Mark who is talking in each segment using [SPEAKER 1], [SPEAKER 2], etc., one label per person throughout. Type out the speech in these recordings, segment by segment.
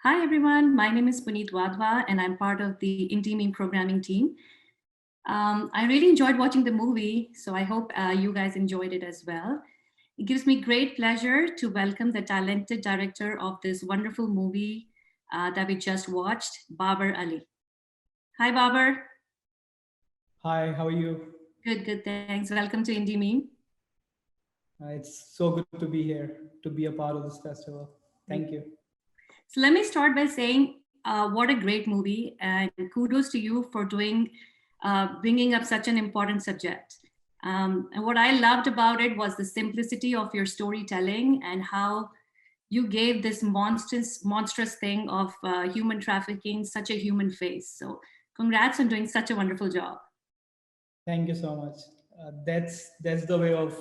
[SPEAKER 1] Hi everyone, my name is Puneet Wadhwa and I'm part of the Intiming programming team. I really enjoyed watching the movie, so I hope you guys enjoyed it as well. It gives me great pleasure to welcome the talented director of this wonderful movie that we just watched, Babar Ali. Hi Babar.
[SPEAKER 2] Hi, how are you?
[SPEAKER 1] Good, thanks. Welcome to Indie Meme.
[SPEAKER 2] It's so good to be here, to be a part of this festival.
[SPEAKER 1] Thank
[SPEAKER 2] Thank you.
[SPEAKER 1] So let me start by saying what a great movie, and kudos to you for bringing up such an important subject. And what I loved about it was the simplicity of your storytelling and how you gave this monstrous thing of human trafficking such a human face. So congrats on doing such a wonderful job.
[SPEAKER 2] Thank you so much. That's the way of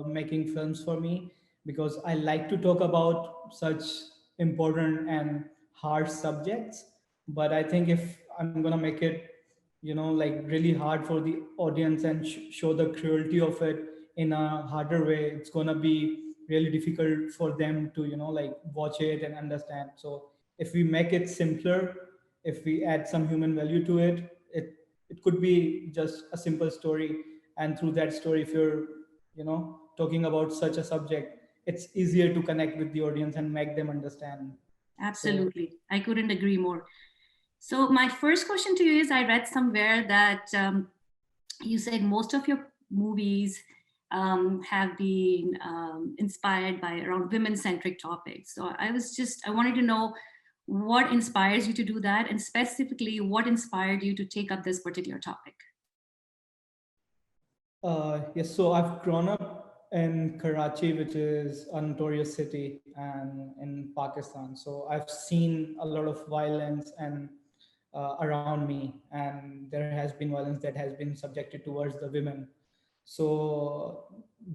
[SPEAKER 2] making films for me because I like to talk about such important and hard subjects. But I think if I'm gonna make it, like really hard for the audience and show the cruelty of it in a harder way, it's gonna be really difficult for them to, like watch it and understand. So if we make it simpler, if we add some human value to it, it could be just a simple story, and through that story, if you're talking about such a subject, it's easier to connect with the audience and make them understand. So
[SPEAKER 1] Absolutely. I couldn't agree more. So my first question to you is I read somewhere that you said most of your movies have been inspired by around women-centric topics. So I wanted to know what inspires you to do that, and specifically what inspired you to take up this particular topic.
[SPEAKER 2] yes, so I've grown up in Karachi, which is a notorious city, and in Pakistan. So I've seen a lot of violence and around me, and there has been violence that has been subjected towards the women. So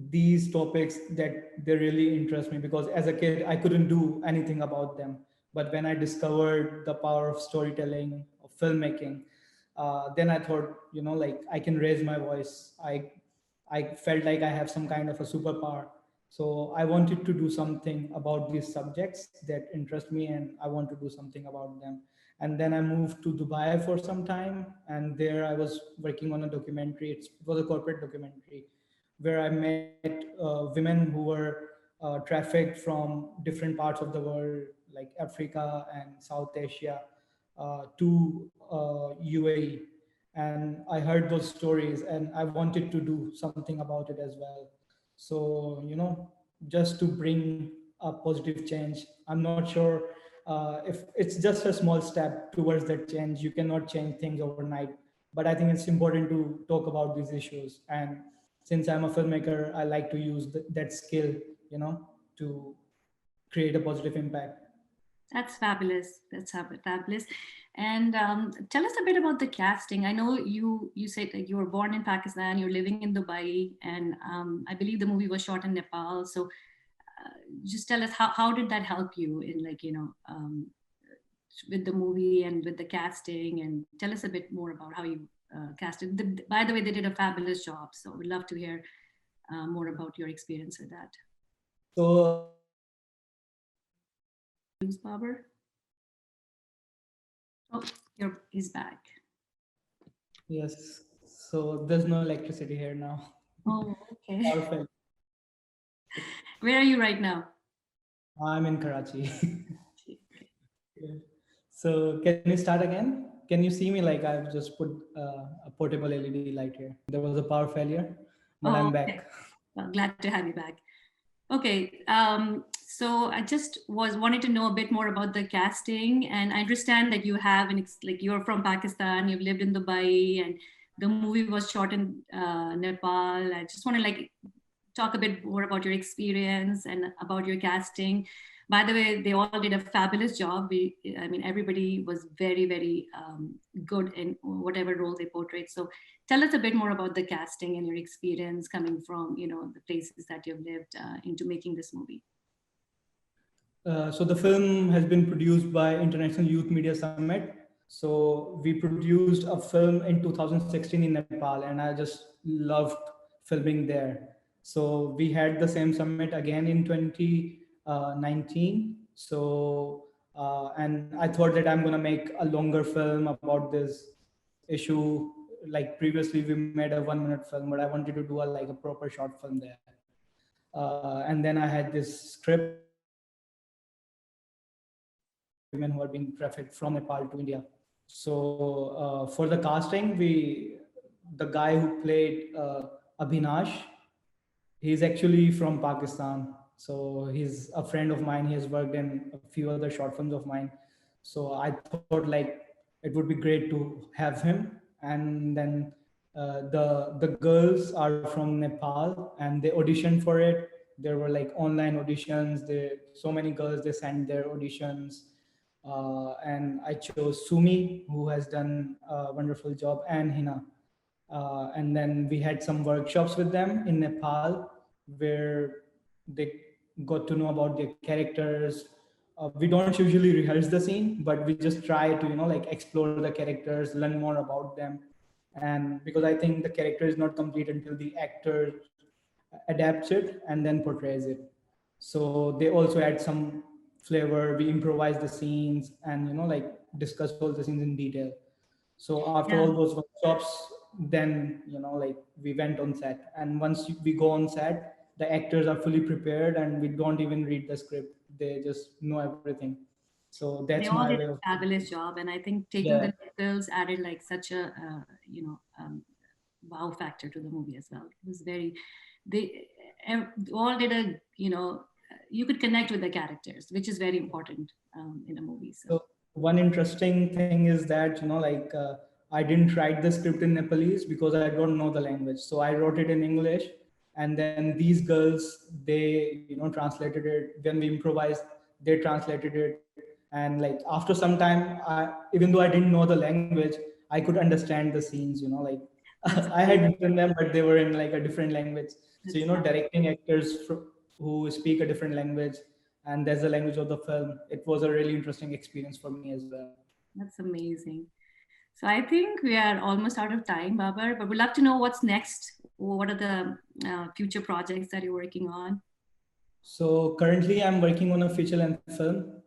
[SPEAKER 2] these topics that they really interest me because as a kid I couldn't do anything about them. But when I discovered the power of storytelling, of filmmaking, then I thought, like I can raise my voice. I felt like I have some kind of a superpower. So I wanted to do something about these subjects that interest me, and I want to do something about them. And then I moved to Dubai for some time, and there I was working on a documentary. It was a corporate documentary where I met women who were trafficked from different parts of the world, like Africa and South Asia, to UAE. And I heard those stories, and I wanted to do something about it as well. So, just to bring a positive change. I'm not sure if it's just a small step towards that change. You cannot change things overnight, but I think it's important to talk about these issues. And since I'm a filmmaker, I like to use that skill, to create a positive impact.
[SPEAKER 1] That's fabulous. Fabulous. And tell us a bit about the casting. I know you said that you were born in Pakistan, you're living in Dubai, and I believe the movie was shot in Nepal. So just tell us how did that help you in with the movie and with the casting, and tell us a bit more about how you casted. By the way, they did a fabulous job. So we'd love to hear more about your experience with that.
[SPEAKER 2] So
[SPEAKER 1] Bruce Barber. Oh, he's back.
[SPEAKER 2] yes, so there's no electricity here now.
[SPEAKER 1] Oh, okay.
[SPEAKER 2] Power failed.
[SPEAKER 1] Where are you right now?
[SPEAKER 2] I'm in Karachi. Yeah. So can you start again? Can you see me? Like I've just put a portable LED light here. There was a power failure, but I'm
[SPEAKER 1] Oh,
[SPEAKER 2] back.
[SPEAKER 1] okay. Well, glad to have you back. Okay, so I just was wanted to know a bit more about the casting, and I understand that you have like you're from Pakistan, you've lived in Dubai, and the movie was shot in Nepal. I just want to like talk a bit more about your experience and about your casting. By the way, they all did a fabulous job. I mean, everybody was very good in whatever role they portrayed. So tell us a bit more about the casting and your experience coming from, the places that you've lived into making this movie.
[SPEAKER 2] So the film has been produced by International Youth Media Summit. So we produced a film in 2016 in Nepal, and I just loved filming there. So we had the same summit again in 2019. So And I thought that I'm gonna make a longer film about this issue. Like previously, we made a 1 minute film, but I wanted to do like a proper short film there. And then I had this script, women who are being trafficked from Nepal to India. So for the casting, the guy who played Abhinash, he's actually from Pakistan. So he's a friend of mine. He has worked in a few other short films of mine. So I thought like it would be great to have him. And then the girls are from Nepal and they auditioned for it. There were like online auditions. There so many girls they sent their auditions, and I chose Sumi, who has done a wonderful job, and Hina. And then we had some workshops with them in Nepal where they got to know about their characters. We don't usually rehearse the scene, but we just try to, like explore the characters, learn more about them. And because I think the character is not complete until the actor adapts it and then portrays it. So they also add some flavor. We improvise the scenes and, like discuss all the scenes in detail. So after
[SPEAKER 1] Yeah.
[SPEAKER 2] all those workshops, then like we went on set, and once we go on set, the actors are fully prepared, and we don't even read the script; they just know everything. So
[SPEAKER 1] They
[SPEAKER 2] that's
[SPEAKER 1] all
[SPEAKER 2] my
[SPEAKER 1] did
[SPEAKER 2] way of.
[SPEAKER 1] a fabulous job, and I think taking
[SPEAKER 2] Yeah.
[SPEAKER 1] the locals added like such a wow factor to the movie as well. It was very they all did a you could connect with the characters, which is very important in a movie. So
[SPEAKER 2] So one interesting thing is that like I didn't write the script in Nepalese because I don't know the language. So I wrote it in English, and then these girls they translated it. When we improvised, they translated it, and like after some time, even though I didn't know the language, I could understand the scenes. Like
[SPEAKER 1] that's
[SPEAKER 2] I had written them, but they were in like a different language. So
[SPEAKER 1] that's
[SPEAKER 2] directing actors who speak a different language, and that's the language of the film. It was a really interesting experience for me as well.
[SPEAKER 1] that's amazing. So I think we are almost out of time, Babar, but we'd love to know what's next. What are the future projects that you're working on?
[SPEAKER 2] So currently, I'm working on a feature length film.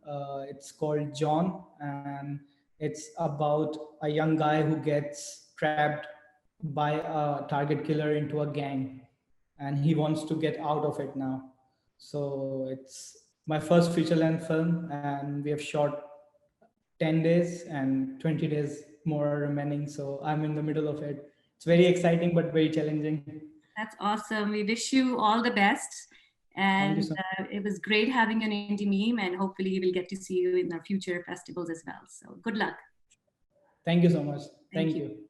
[SPEAKER 2] It's called John, and it's about a young guy who gets trapped by a target killer into a gang, and he wants to get out of it now. So it's my first feature length film, and we have shot 10 days and 20 days more remaining. So I'm in the middle of it. It's very exciting, but very challenging.
[SPEAKER 1] That's awesome. We wish you all the best.
[SPEAKER 2] Thank you
[SPEAKER 1] And
[SPEAKER 2] so much.
[SPEAKER 1] it was great having you on Indie Meme, and hopefully we'll get to see you in our future festivals as well. So good luck.
[SPEAKER 2] Thank you so much.
[SPEAKER 1] Thank
[SPEAKER 2] Thank
[SPEAKER 1] you.
[SPEAKER 2] you.